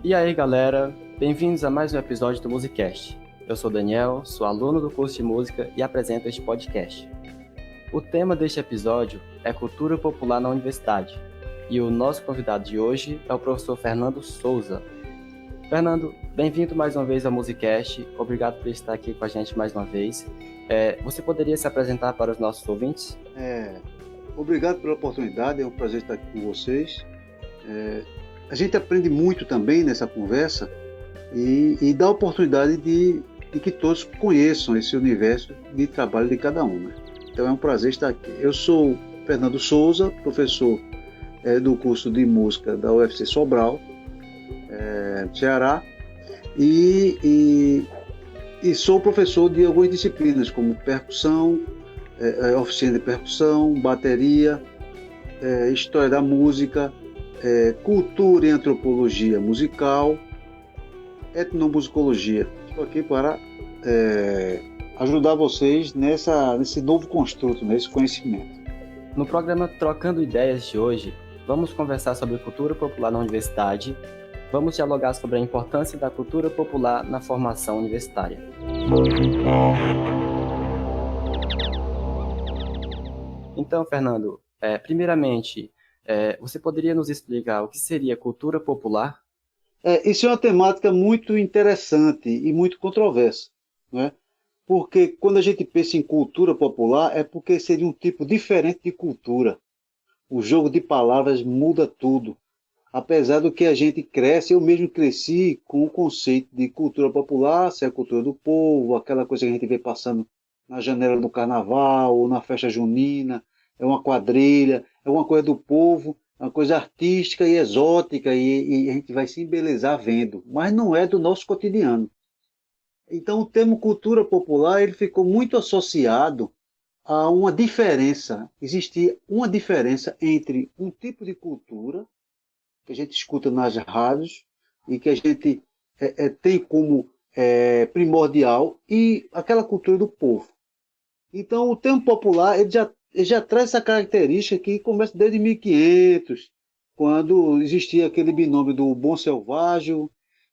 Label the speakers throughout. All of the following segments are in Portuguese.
Speaker 1: E aí, galera, bem-vindos a mais um episódio do Musicast. Eu sou Daniel, sou aluno do curso de música e apresento este podcast. O tema deste episódio é cultura popular na universidade, e o nosso convidado de hoje é o professor Fernando Souza. Fernando, bem-vindo mais uma vez ao Musicast, obrigado por estar aqui com a gente mais uma vez. Você poderia se apresentar para os nossos ouvintes?
Speaker 2: Obrigado pela oportunidade, é um prazer estar aqui com vocês. A gente aprende muito também nessa conversa e dá a oportunidade de que todos conheçam esse universo de trabalho de cada um, né? Então é um prazer estar aqui. Eu sou Fernando Souza, professor do curso de música da UFC Sobral, Ceará, e sou professor de algumas disciplinas como percussão, oficina de percussão, bateria, história da música, cultura e antropologia musical, etnomusicologia. Estou aqui para ajudar vocês nesse novo construto, nesse conhecimento.
Speaker 1: No programa Trocando Ideias de hoje, vamos conversar sobre cultura popular na universidade, vamos dialogar sobre a importância da cultura popular na formação universitária. Então, Fernando, primeiramente, você poderia nos explicar o que seria cultura popular?
Speaker 2: Isso é uma temática muito interessante e muito controversa, né? Porque quando a gente pensa em cultura popular, é porque seria um tipo diferente de cultura. O jogo de palavras muda tudo. Apesar do que a gente cresce, eu mesmo cresci com o conceito de cultura popular, ser a cultura do povo, aquela coisa que a gente vê passando na janela do carnaval, ou na festa junina, é uma quadrilha, é uma coisa do povo, é uma coisa artística e exótica, e a gente vai se embelezar vendo, mas não é do nosso cotidiano. Então o termo cultura popular ele ficou muito associado a uma diferença, existia uma diferença entre um tipo de cultura que a gente escuta nas rádios e que a gente tem como primordial e aquela cultura do povo. Então, o termo popular ele já traz essa característica que começa desde 1500, quando existia aquele binômio do bom selvagem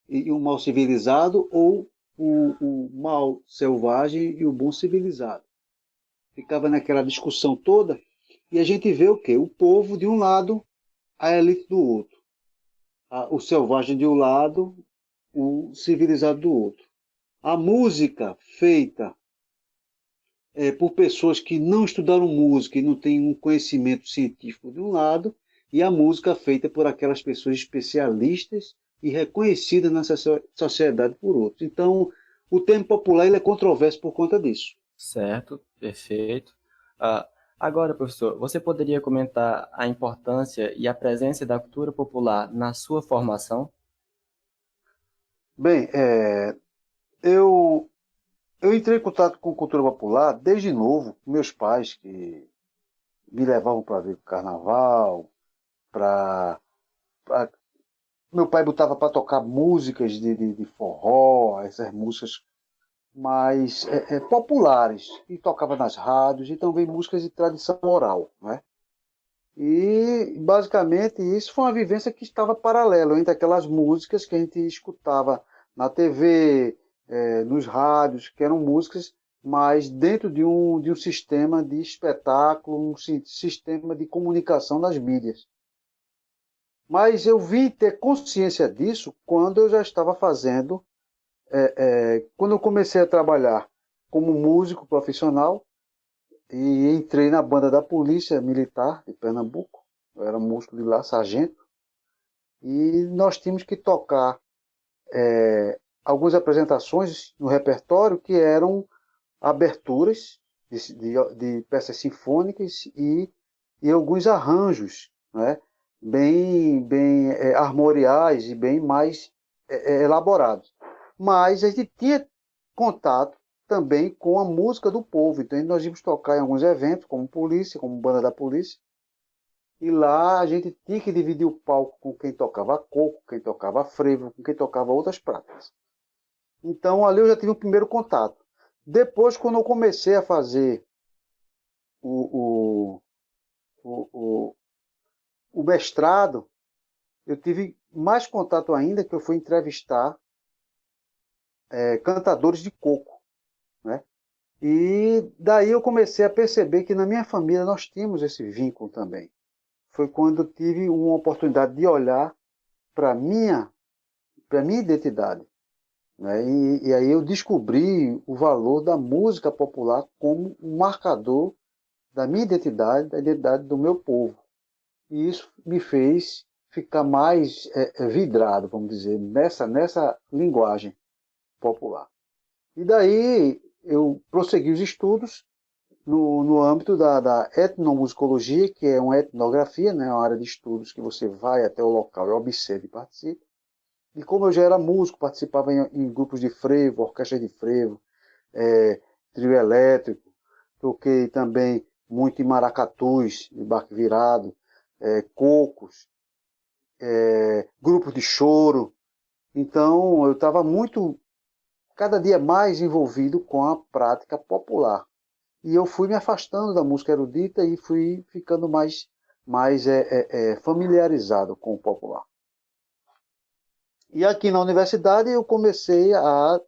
Speaker 2: e o mal civilizado, ou o mal selvagem e o bom civilizado. Ficava naquela discussão toda e a gente vê o quê? O povo de um lado, a elite do outro. O selvagem de um lado, o civilizado do outro. A música feita por pessoas que não estudaram música e não têm um conhecimento científico de um lado, e a música feita por aquelas pessoas especialistas e reconhecidas na sociedade por outros. Então, o termo popular ele é controverso por conta disso.
Speaker 1: Certo, perfeito. Agora, professor, você poderia comentar a importância e a presença da cultura popular na sua formação?
Speaker 2: Bem, eu entrei em contato com cultura popular desde novo, com meus pais, que me levavam para ver o carnaval, meu pai botava para tocar músicas de forró, essas músicas mais populares, e tocava nas rádios, e também músicas de tradição oral, né? E, basicamente, isso foi uma vivência que estava paralela entre aquelas músicas que a gente escutava na TV, nos rádios, que eram músicas, mas dentro de um sistema de espetáculo, um sistema de comunicação nas mídias. Mas eu vim ter consciência disso quando eu já estava fazendo, quando eu comecei a trabalhar como músico profissional, e entrei na banda da Polícia Militar de Pernambuco. Eu era músico de lá, sargento. E nós tínhamos que tocar algumas apresentações no repertório que eram aberturas de peças sinfônicas e alguns arranjos, né, bem armoriais e bem mais elaborados. Mas a gente tinha contato também com a música do povo. Então nós íamos tocar em alguns eventos, como polícia, como banda da polícia. E lá a gente tinha que dividir o palco com quem tocava coco, quem tocava frevo, com quem tocava outras pratas. Então ali eu já tive o primeiro contato. Depois, quando eu comecei a fazer o mestrado, eu tive mais contato ainda que eu fui entrevistar cantadores de coco, né? E daí eu comecei a perceber que na minha família nós tínhamos esse vínculo também. Foi quando eu tive uma oportunidade de olhar para a minha identidade, né? E aí eu descobri o valor da música popular como um marcador da minha identidade, da identidade do meu povo. E isso me fez ficar mais vidrado, vamos dizer, nessa linguagem popular. E daí eu prossegui os estudos no âmbito da etnomusicologia, que é uma etnografia, né, uma área de estudos que você vai até o local e observa e participa. E como eu já era músico, participava em grupos de frevo, orquestra de frevo, trio elétrico, toquei também muito em maracatus, de barco virado, cocos, grupos de choro. Então eu estava cada dia mais envolvido com a prática popular. E eu fui me afastando da música erudita e fui ficando mais familiarizado com o popular. E aqui na universidade eu comecei a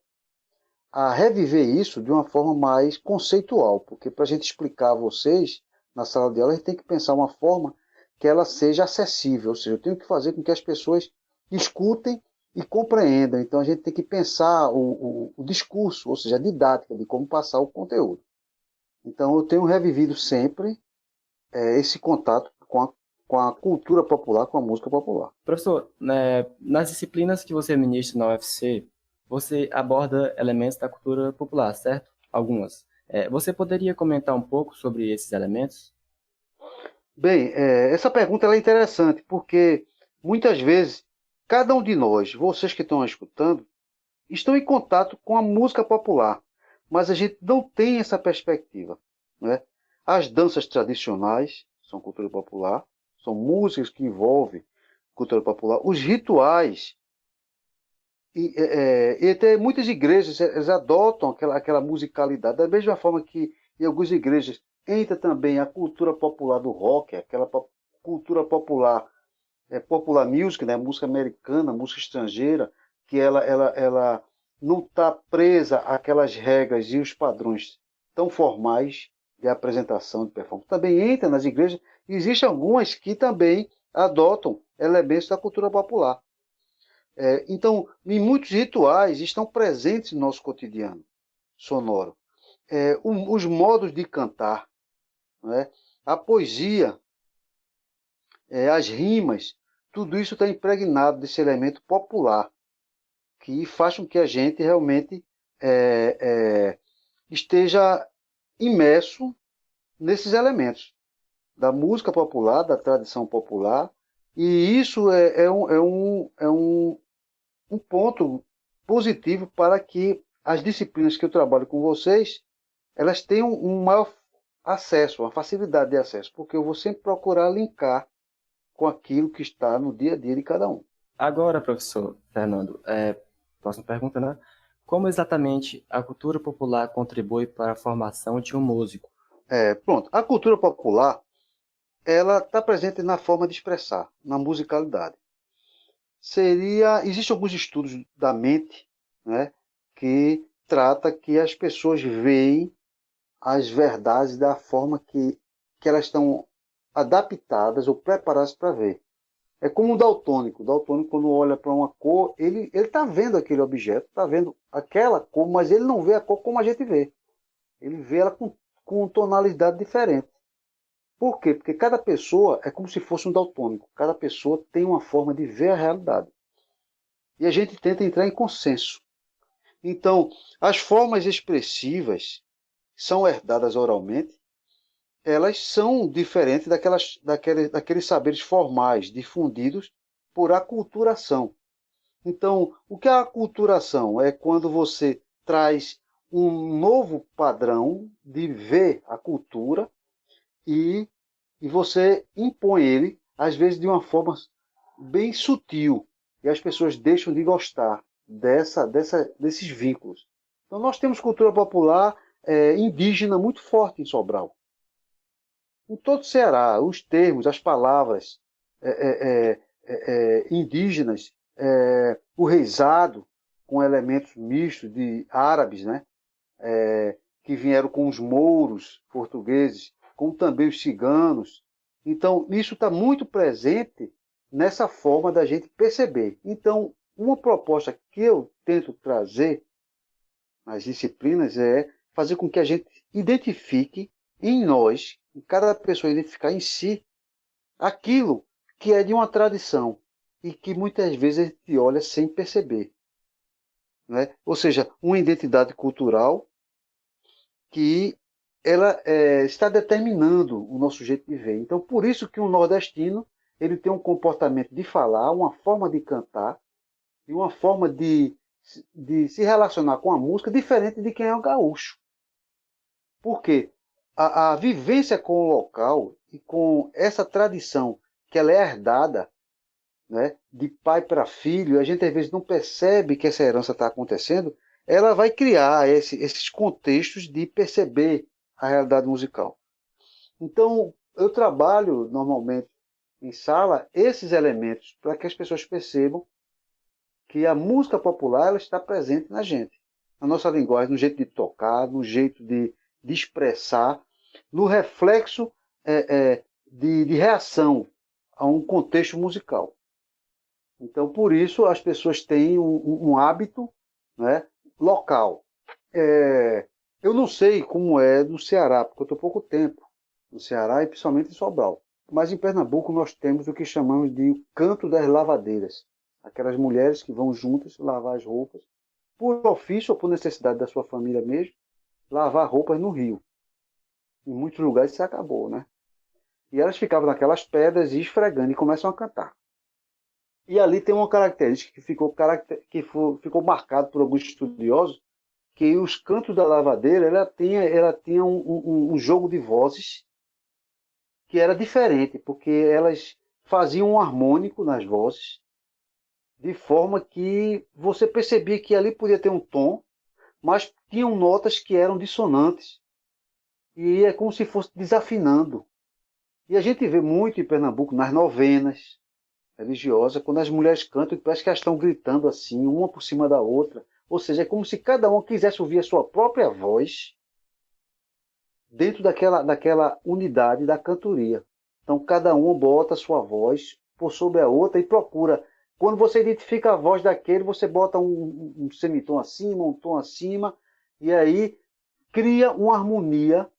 Speaker 2: reviver isso de uma forma mais conceitual, porque para a gente explicar a vocês, na sala de aula, a gente tem que pensar uma forma que ela seja acessível, ou seja, eu tenho que fazer com que as pessoas escutem e compreendam. Então a gente tem que pensar o discurso, ou seja, a didática de como passar o conteúdo. Então eu tenho revivido sempre esse contato com a cultura popular, com a música popular.
Speaker 1: Professor, nas disciplinas que você ministra na UFC, você aborda elementos da cultura popular, certo? Algumas. Você poderia comentar um pouco sobre esses elementos?
Speaker 2: Bem, essa pergunta é interessante, porque muitas vezes cada um de nós, vocês que estão escutando, estão em contato com a música popular, mas a gente não tem essa perspectiva, né? As danças tradicionais são cultura popular, são músicas que envolvem cultura popular. Os rituais, e até muitas igrejas elas adotam aquela musicalidade, da mesma forma que em algumas igrejas entra também a cultura popular do rock, aquela cultura popular, popular music, né? Música americana, música estrangeira, que ela não está presa àquelas regras e os padrões tão formais de apresentação, de performance. Também entra nas igrejas, e existem algumas que também adotam elementos da cultura popular. Então, em muitos rituais estão presentes no nosso cotidiano sonoro. Os modos de cantar, né? A poesia, as rimas, tudo isso está impregnado desse elemento popular, que faz com que a gente realmente esteja imerso nesses elementos da música popular, da tradição popular, e isso é um ponto positivo para que as disciplinas que eu trabalho com vocês, elas tenham um maior acesso, uma facilidade de acesso, porque eu vou sempre procurar linkar com aquilo que está no dia a dia de cada um.
Speaker 1: Agora, professor Fernando, próxima pergunta, né? Como exatamente a cultura popular contribui para a formação de um músico?
Speaker 2: Pronto. A cultura popular, ela está presente na forma de expressar, na musicalidade. Existem alguns estudos da mente, né, que trata que as pessoas veem as verdades da forma que elas estão adaptadas ou preparadas para ver. É como um daltônico. O daltônico, quando olha para uma cor, ele está vendo aquele objeto, está vendo aquela cor, mas ele não vê a cor como a gente vê. Ele vê ela com tonalidade diferente. Por quê? Porque cada pessoa é como se fosse um daltônico. Cada pessoa tem uma forma de ver a realidade. E a gente tenta entrar em consenso. Então, as formas expressivas são herdadas oralmente, elas são diferentes daqueles saberes formais difundidos por aculturação. Então, o que é a aculturação? É quando você traz um novo padrão de ver a cultura e você impõe ele, às vezes de uma forma bem sutil, e as pessoas deixam de gostar desses vínculos. Então nós temos cultura popular indígena muito forte em Sobral. Em todo o Ceará, os termos, as palavras indígenas, o reizado, com elementos mistos de árabes, né? Que vieram com os mouros portugueses, como também os ciganos. Então, isso está muito presente nessa forma da gente perceber. Então, uma proposta que eu tento trazer nas disciplinas é fazer com que a gente identifique em nós, em cada pessoa identificar em si, aquilo que é de uma tradição e que muitas vezes a gente olha sem perceber. Né? Ou seja, uma identidade cultural que ela está determinando o nosso jeito de ver. Então, por isso que o nordestino ele tem um comportamento de falar, uma forma de cantar e uma forma de se relacionar com a música diferente de quem é o gaúcho. Por quê? A vivência com o local e com essa tradição que ela é herdada, né, de pai para filho, a gente às vezes não percebe que essa herança está acontecendo, ela vai criar esses contextos de perceber a realidade musical. Então, eu trabalho normalmente em sala esses elementos para que as pessoas percebam que a música popular ela está presente na gente, na nossa linguagem, no jeito de tocar, no jeito de expressar, no reflexo de reação a um contexto musical. Então, por isso, as pessoas têm um hábito, né, local. Eu não sei como é no Ceará, porque eu estou pouco tempo no Ceará e principalmente em Sobral. Mas em Pernambuco nós temos o que chamamos de canto das lavadeiras. Aquelas mulheres que vão juntas lavar as roupas, por ofício ou por necessidade da sua família mesmo, lavar roupas no rio. Em muitos lugares isso acabou, né? E elas ficavam naquelas pedras e esfregando e começam a cantar. E ali tem uma característica que ficou marcado por alguns estudiosos, que os cantos da lavadeira ela tinha um jogo de vozes que era diferente, porque elas faziam um harmônico nas vozes, de forma que você percebia que ali podia ter um tom, mas tinham notas que eram dissonantes. E é como se fosse desafinando. E a gente vê muito em Pernambuco, nas novenas religiosas, quando as mulheres cantam, parece que elas estão gritando assim, uma por cima da outra. Ou seja, é como se cada uma quisesse ouvir a sua própria voz dentro daquela unidade da cantoria. Então, cada uma bota a sua voz por sobre a outra e procura. Quando você identifica a voz daquele, você bota um semitom acima, um tom acima, e aí cria uma harmonia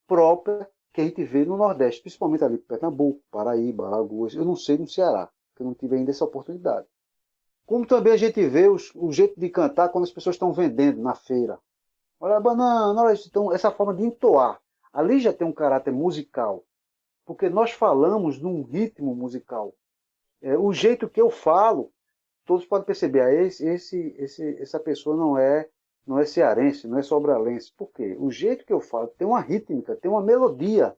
Speaker 2: própria que a gente vê no Nordeste, principalmente ali em Pernambuco, Paraíba, Alagoas. Eu não sei no Ceará, porque eu não tive ainda essa oportunidade. Como também a gente vê o jeito de cantar quando as pessoas estão vendendo na feira. Olha a banana, olha isso. Então, essa forma de entoar. Ali já tem um caráter musical, porque nós falamos num ritmo musical. O jeito que eu falo, todos podem perceber, essa pessoa não é cearense, não é sobralense. Por quê? O jeito que eu falo tem uma rítmica, tem uma melodia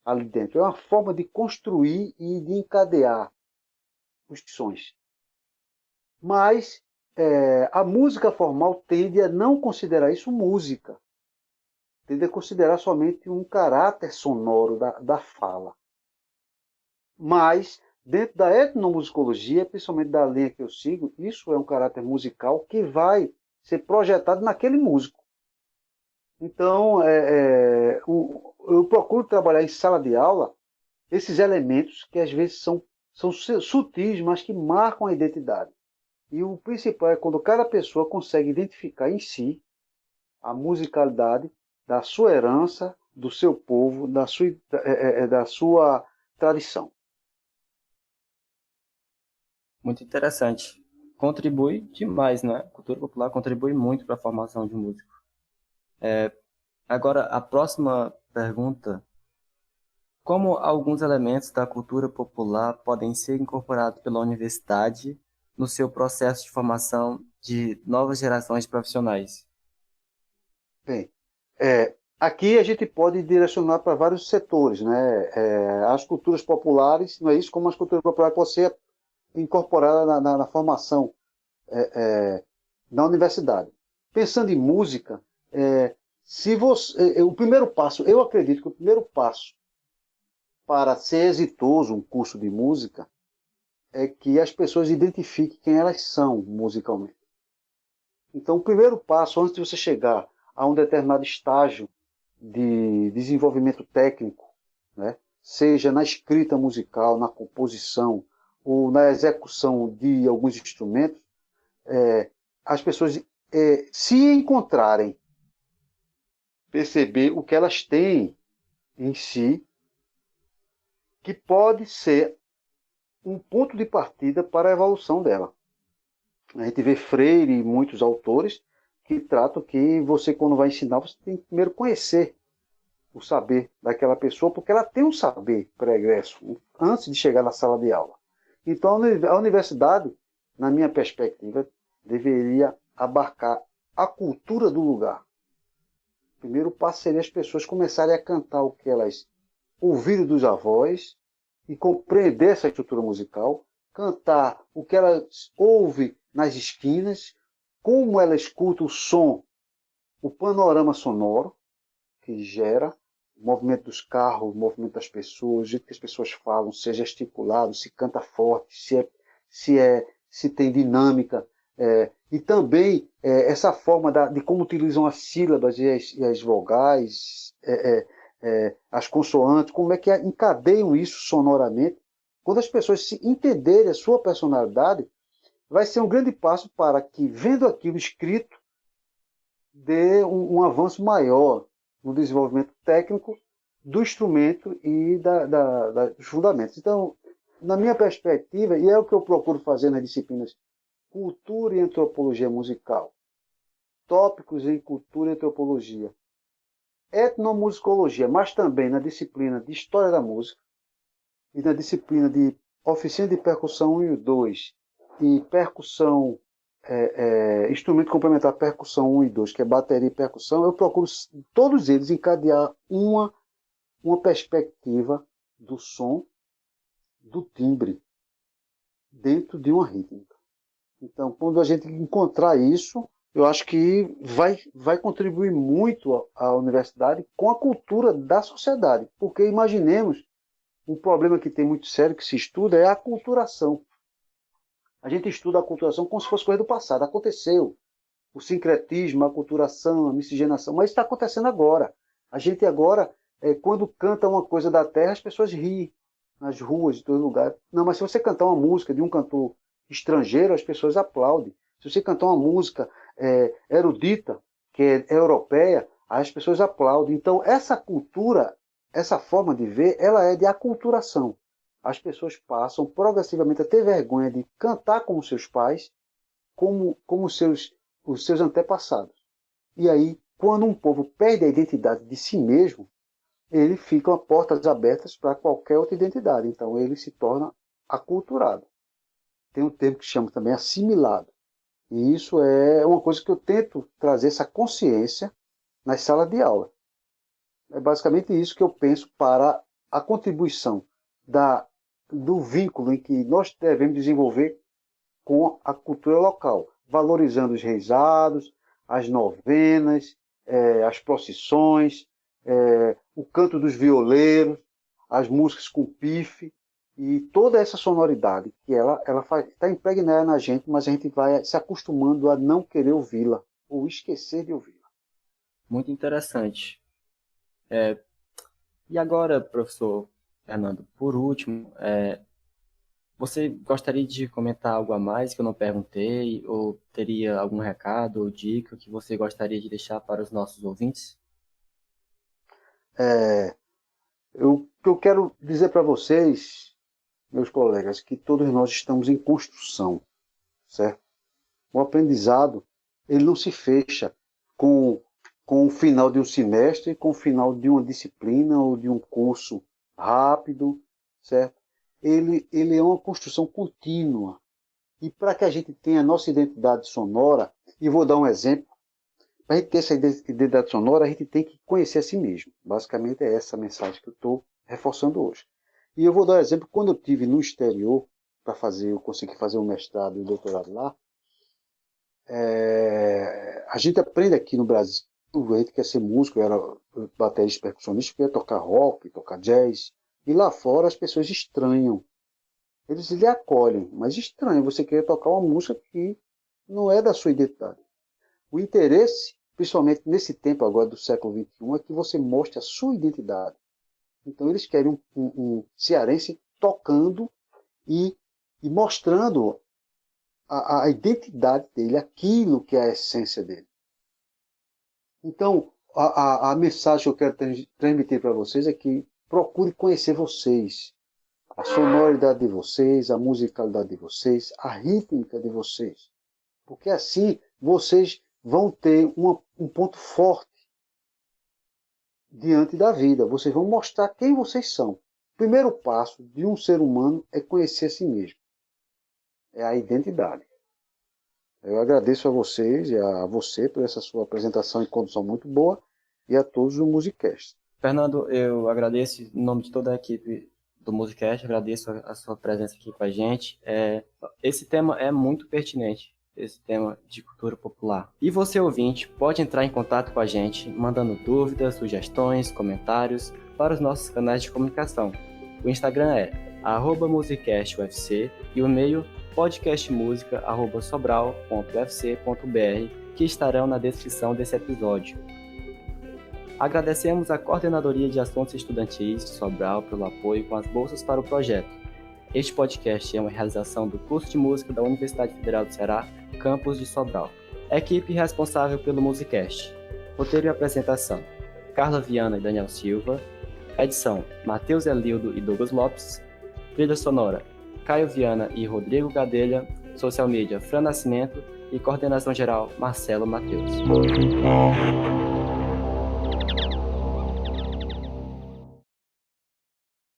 Speaker 2: ali dentro. É uma forma de construir e de encadear os sons. Mas a música formal tende a não considerar isso música. Tende a considerar somente um caráter sonoro da fala. Mas, dentro da etnomusicologia, principalmente da linha que eu sigo, isso é um caráter musical que vai ser projetado naquele músico. Então, eu procuro trabalhar em sala de aula esses elementos que às vezes são sutis, mas que marcam a identidade. E o principal é quando cada pessoa consegue identificar em si a musicalidade da sua herança, do seu povo, da sua tradição.
Speaker 1: Muito interessante. Contribui demais, né? A cultura popular contribui muito para a formação de um músico. Agora, a próxima pergunta. Como alguns elementos da cultura popular podem ser incorporados pela universidade no seu processo de formação de novas gerações de profissionais?
Speaker 2: Bem, aqui a gente pode direcionar para vários setores, né? As culturas populares, não é isso? Como as culturas populares podem ser incorporadas na formação na universidade. Pensando em música, o primeiro passo, eu acredito que o primeiro passo para ser exitoso um curso de música é que as pessoas identifiquem quem elas são musicalmente. Então, o primeiro passo, antes de você chegar a um determinado estágio de desenvolvimento técnico, né, seja na escrita musical, na composição ou na execução de alguns instrumentos, as pessoas se encontrarem, perceber o que elas têm em si, que pode ser um ponto de partida para a evolução dela. A gente vê Freire e muitos autores que tratam que você, quando vai ensinar, você tem que primeiro conhecer o saber daquela pessoa, porque ela tem um saber pregresso antes de chegar na sala de aula. Então, a universidade, na minha perspectiva, deveria abarcar a cultura do lugar. O primeiro passo seria as pessoas começarem a cantar o que elas ouviram dos avós e compreender essa estrutura musical, cantar o que elas ouvem nas esquinas, como ela escuta o som, o panorama sonoro que gera, o movimento dos carros, o movimento das pessoas, o jeito que as pessoas falam, se é gesticulado, se canta forte, se tem dinâmica, e também essa forma de como utilizam as sílabas e as vogais, as consoantes, como é que encadeiam isso sonoramente. Quando as pessoas se entenderem a sua personalidade, vai ser um grande passo para que, vendo aquilo escrito, dê um avanço maior no desenvolvimento técnico do instrumento e dos fundamentos. Então, na minha perspectiva, e é o que eu procuro fazer nas disciplinas Cultura e Antropologia Musical, tópicos em Cultura e Antropologia, Etnomusicologia, mas também na disciplina de História da Música e na disciplina de Oficina de Percussão 1 e 2 e Percussão, Instrumento Complementar Percussão 1 e 2, que é bateria e percussão, eu procuro todos eles encadear uma perspectiva do som, do timbre, dentro de uma rítmica. Então, quando a gente encontrar isso, eu acho que vai contribuir muito a universidade com a cultura da sociedade. Porque imaginemos, um problema que tem muito sério, que se estuda, é a aculturação. A gente estuda a aculturação como se fosse coisa do passado. Aconteceu. O sincretismo, a aculturação, a miscigenação. Mas está acontecendo agora. A gente agora, quando canta uma coisa da terra, as pessoas riem nas ruas, de todo lugar. Não, mas se você cantar uma música de um cantor estrangeiro, as pessoas aplaudem. Se você cantar uma música erudita, que é europeia, as pessoas aplaudem. Então, essa cultura, essa forma de ver, ela é de aculturação. As pessoas passam progressivamente a ter vergonha de cantar como seus pais, como os seus antepassados. E aí, quando um povo perde a identidade de si mesmo, ele fica a portas abertas para qualquer outra identidade. Então, ele se torna aculturado. Tem um termo que chama também assimilado. E isso é uma coisa que eu tento trazer essa consciência nas salas de aula. É basicamente isso que eu penso para a contribuição do vínculo em que nós devemos desenvolver com a cultura local, valorizando os reisados, as novenas, as procissões, o canto dos violeiros, as músicas com pife, e toda essa sonoridade que ela está impregnada na gente, mas a gente vai se acostumando a não querer ouvi-la, ou esquecer de ouvi-la.
Speaker 1: Muito interessante. E agora, professor Fernando, por último, você gostaria de comentar algo a mais que eu não perguntei, ou teria algum recado ou dica que você gostaria de deixar para os nossos ouvintes?
Speaker 2: O que eu quero dizer para vocês, meus colegas, que todos nós estamos em construção, certo? O aprendizado, ele não se fecha com o final de um semestre, com o final de uma disciplina ou de um curso rápido, certo? Ele é uma construção contínua. E para que a gente tenha a nossa identidade sonora, e vou dar um exemplo, para a gente ter essa identidade sonora, a gente tem que conhecer a si mesmo. Basicamente é essa a mensagem que eu estou reforçando hoje. E eu vou dar um exemplo, quando eu estive no exterior, eu consegui fazer um mestrado e um doutorado lá, a gente aprende aqui no Brasil, a gente quer ser músico, eu era baterista percussionista, queria tocar rock, tocar jazz, e lá fora as pessoas estranham eles lhe acolhem. Mas estranho você querer tocar uma música que não é da sua identidade. O interesse, principalmente nesse tempo agora do século XXI, é que você mostre a sua identidade. Então eles querem um cearense tocando e mostrando a identidade dele, aquilo que é a essência dele. Então, a mensagem que eu quero transmitir para vocês é que procure conhecer vocês, a sonoridade de vocês, a musicalidade de vocês, a rítmica de vocês. Porque assim vocês vão ter um ponto forte diante da vida. Vocês vão mostrar quem vocês são. O primeiro passo de um ser humano é conhecer a si mesmo. É a identidade. Eu agradeço a vocês e a você por essa sua apresentação e condução muito boa e a todos do Musicast.
Speaker 1: Fernando, eu agradeço em nome de toda a equipe do Musicast, agradeço a sua presença aqui com a gente. Esse tema é muito pertinente, esse tema de cultura popular. E você, ouvinte, pode entrar em contato com a gente, mandando dúvidas, sugestões, comentários para os nossos canais de comunicação. O Instagram é @musicastufc e o e-mail podcastmusica@sobral.ufc.br, que estarão na descrição desse episódio. Agradecemos a Coordenadoria de Assuntos Estudantis de Sobral pelo apoio com as bolsas para o projeto. Este podcast é uma realização do curso de música da Universidade Federal do Ceará, campus de Sobral. Equipe responsável pelo Musicast. Roteiro e apresentação: Carla Viana e Daniel Silva. Edição: Matheus Elildo e Douglas Lopes. Trilha sonora: Caio Viana e Rodrigo Gadelha. Social media: Fran Nascimento. E coordenação geral: Marcelo Matheus.